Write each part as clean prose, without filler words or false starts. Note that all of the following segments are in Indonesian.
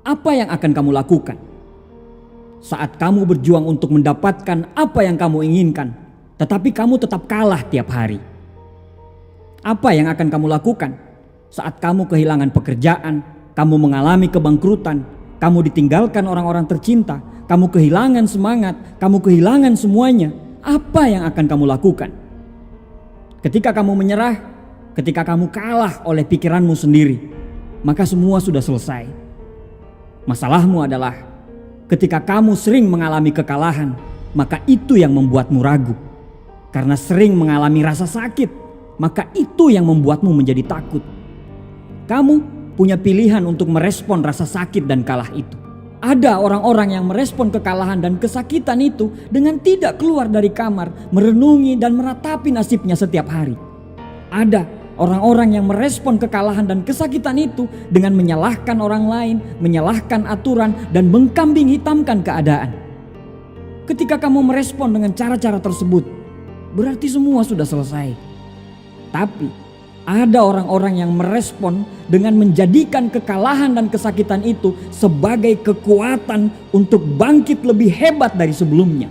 apa yang akan kamu lakukan? Saat kamu berjuang untuk mendapatkan apa yang kamu inginkan, tetapi kamu tetap kalah tiap hari. Apa yang akan kamu lakukan saat kamu kehilangan pekerjaan, kamu mengalami kebangkrutan, kamu ditinggalkan orang-orang tercinta, kamu kehilangan semangat, kamu kehilangan semuanya? Apa yang akan kamu lakukan? Ketika kamu menyerah, ketika kamu kalah oleh pikiranmu sendiri, maka semua sudah selesai. Masalahmu adalah ketika kamu sering mengalami kekalahan, maka itu yang membuatmu ragu. Karena sering mengalami rasa sakit, maka itu yang membuatmu menjadi takut. Kamu punya pilihan untuk merespon rasa sakit dan kalah itu. Ada orang-orang yang merespon kekalahan dan kesakitan itu dengan tidak keluar dari kamar, merenungi dan meratapi nasibnya setiap hari. Ada orang-orang yang merespon kekalahan dan kesakitan itu dengan menyalahkan orang lain, menyalahkan aturan dan mengkambing hitamkan keadaan. Ketika kamu merespon dengan cara-cara tersebut, berarti semua sudah selesai. Tapi ada orang-orang yang merespon dengan menjadikan kekalahan dan kesakitan itu sebagai kekuatan untuk bangkit lebih hebat dari sebelumnya.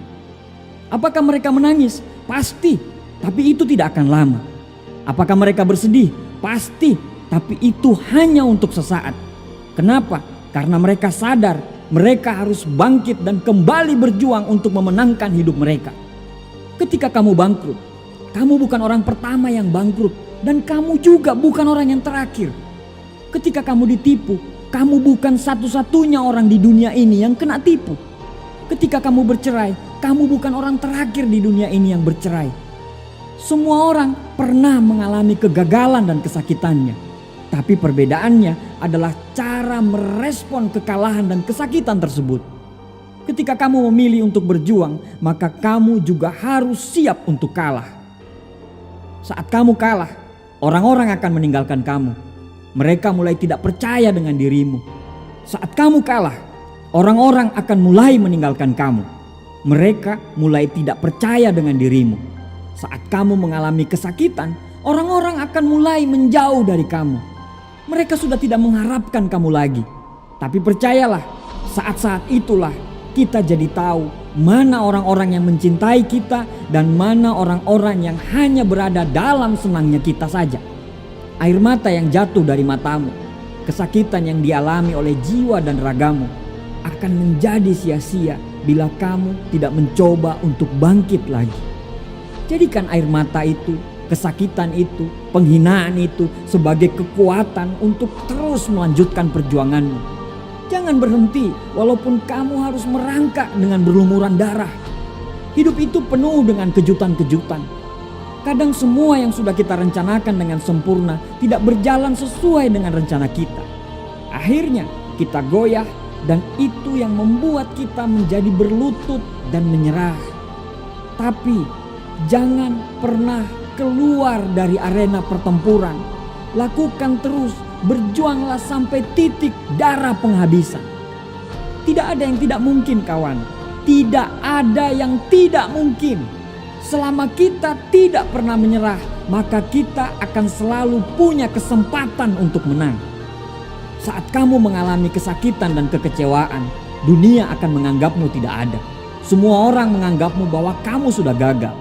Apakah mereka menangis? Pasti, tapi itu tidak akan lama. Apakah mereka bersedih? Pasti, tapi itu hanya untuk sesaat. Kenapa? Karena mereka sadar mereka harus bangkit dan kembali berjuang untuk memenangkan hidup mereka. Ketika kamu bangkrut, kamu bukan orang pertama yang bangkrut. Dan kamu juga bukan orang yang terakhir. Ketika kamu ditipu, kamu bukan satu-satunya orang di dunia ini yang kena tipu. Ketika kamu bercerai, kamu bukan orang terakhir di dunia ini yang bercerai. Semua orang pernah mengalami kegagalan dan kesakitannya. Tapi perbedaannya adalah cara merespon kekalahan dan kesakitan tersebut. Ketika kamu memilih untuk berjuang, maka kamu juga harus siap untuk kalah. Saat kamu kalah, orang-orang akan meninggalkan kamu. Mereka mulai tidak percaya dengan dirimu. Saat kamu kalah, orang-orang akan mulai meninggalkan kamu. Mereka mulai tidak percaya dengan dirimu. Saat kamu mengalami kesakitan, orang-orang akan mulai menjauh dari kamu. Mereka sudah tidak mengharapkan kamu lagi. Tapi percayalah, saat-saat itulah kita jadi tahu mana orang-orang yang mencintai kita dan mana orang-orang yang hanya berada dalam senangnya kita saja. Air mata yang jatuh dari matamu, kesakitan yang dialami oleh jiwa dan ragamu akan menjadi sia-sia bila kamu tidak mencoba untuk bangkit lagi. Jadikan air mata itu, kesakitan itu, penghinaan itu sebagai kekuatan untuk terus melanjutkan perjuanganmu. Jangan berhenti walaupun kamu harus merangkak dengan berlumuran darah. Hidup itu penuh dengan kejutan-kejutan. Kadang semua yang sudah kita rencanakan dengan sempurna tidak berjalan sesuai dengan rencana kita. Akhirnya kita goyah dan itu yang membuat kita menjadi berlutut dan menyerah. Tapi jangan pernah keluar dari arena pertempuran. Lakukan terus. Berjuanglah sampai titik darah penghabisan. Tidak ada yang tidak mungkin, kawan. Tidak ada yang tidak mungkin. Selama kita tidak pernah menyerah, maka kita akan selalu punya kesempatan untuk menang. Saat kamu mengalami kesakitan dan kekecewaan, dunia akan menganggapmu tidak ada. Semua orang menganggapmu bahwa kamu sudah gagal.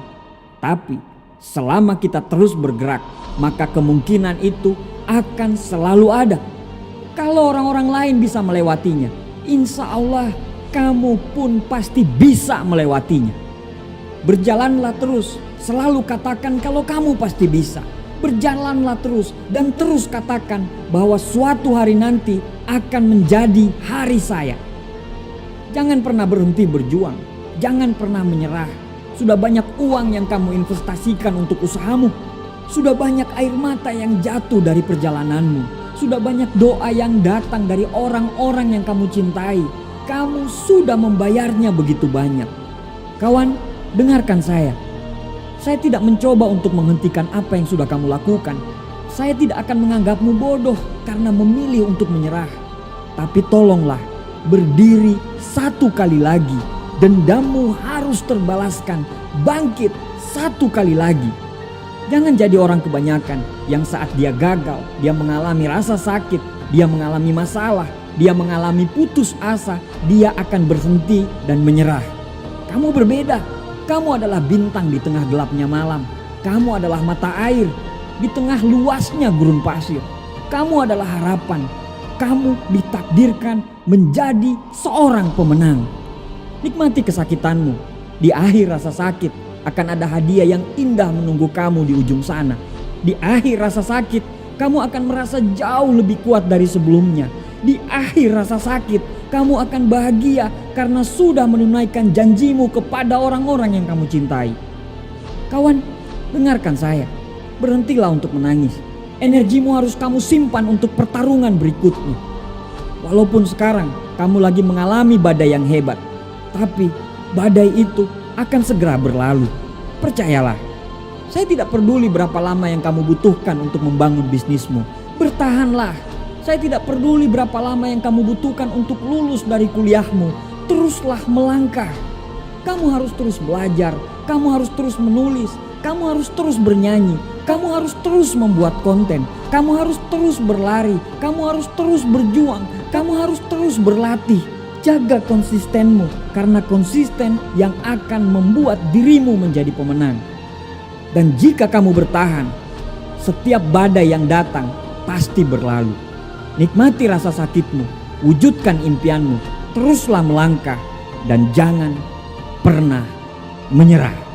Tapi selama kita terus bergerak, maka kemungkinan itu akan selalu ada. Kalau orang-orang lain bisa melewatinya, insya Allah kamu pun pasti bisa melewatinya. Berjalanlah terus, selalu katakan kalau kamu pasti bisa. Berjalanlah terus dan terus katakan bahwa suatu hari nanti akan menjadi hari saya. Jangan pernah berhenti berjuang, jangan pernah menyerah. Sudah banyak uang yang kamu investasikan untuk usahamu. Sudah banyak air mata yang jatuh dari perjalananmu. Sudah banyak doa yang datang dari orang-orang yang kamu cintai. Kamu sudah membayarnya begitu banyak. Kawan, dengarkan saya. Saya tidak mencoba untuk menghentikan apa yang sudah kamu lakukan. Saya tidak akan menganggapmu bodoh karena memilih untuk menyerah. Tapi tolonglah, berdiri satu kali lagi. Dendammu harus terbalaskan. Bangkit satu kali lagi. Jangan jadi orang kebanyakan yang saat dia gagal, dia mengalami rasa sakit, dia mengalami masalah, dia mengalami putus asa, dia akan berhenti dan menyerah. Kamu berbeda. Kamu adalah bintang di tengah gelapnya malam. Kamu adalah mata air di tengah luasnya gurun pasir. Kamu adalah harapan. Kamu ditakdirkan menjadi seorang pemenang. Nikmati kesakitanmu. Di akhir rasa sakit akan ada hadiah yang indah menunggu kamu di ujung sana. Di akhir rasa sakit, kamu akan merasa jauh lebih kuat dari sebelumnya. Di akhir rasa sakit, kamu akan bahagia karena sudah menunaikan janjimu kepada orang-orang yang kamu cintai. Kawan, dengarkan saya. Berhentilah untuk menangis. Energimu harus kamu simpan untuk pertarungan berikutnya. Walaupun sekarang kamu lagi mengalami badai yang hebat, tapi badai itu akan segera berlalu. Percayalah. Saya tidak peduli berapa lama yang kamu butuhkan untuk membangun bisnismu. Bertahanlah. Saya tidak peduli berapa lama yang kamu butuhkan untuk lulus dari kuliahmu. Teruslah melangkah. Kamu harus terus belajar. Kamu harus terus menulis. Kamu harus terus bernyanyi. Kamu harus terus membuat konten. Kamu harus terus berlari. Kamu harus terus berjuang. Kamu harus terus berlatih. Jaga konsistenmu, karena konsisten yang akan membuat dirimu menjadi pemenang. Dan jika kamu bertahan, setiap badai yang datang pasti berlalu. Nikmati rasa sakitmu, wujudkan impianmu, teruslah melangkah, dan jangan pernah menyerah.